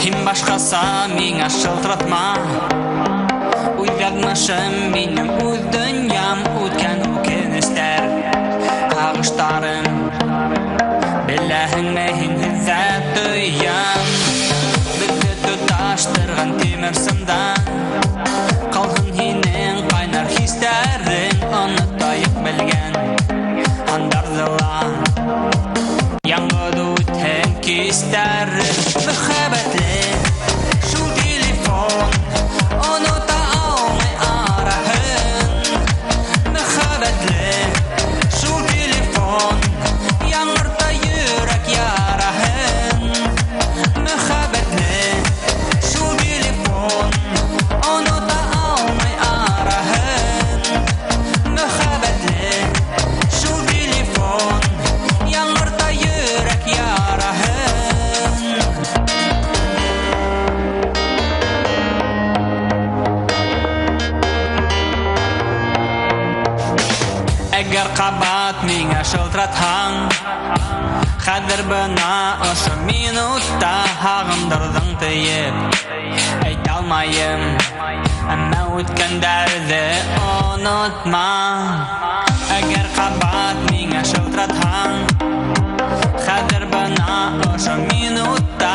Һин башкаса миңа шылтыратма. Уйлатмашым минем үз дөньям, үткән үкенечләр, агыштарым. Беләһеңме һин хиззәт тоям, безне тоташтырган тимер сымдан. Калган һинең кайнар хисләрең, онытайык белгән андарзыла. Яңгыды үткән кистәре, мөхәббәтле шул телефон, оныта алмый араһын. Мөхәббәтле шул телефон, яңгырта йөрәк яраһын. Мөхәббәтле шул телефон, оныта алмый араһын. Мөхәббәтле шул телефон, яңгырта йөрәк яраһын. Әгәр кабат миңа шылтыратһаң, хәзер бына ошо минутта һагындырдың тыеп. Әйтә алмайым, әмма үткәндәрҙе онотма. Әгәр кабат миңа шылтыратһаң, хәзер бына ошо минутта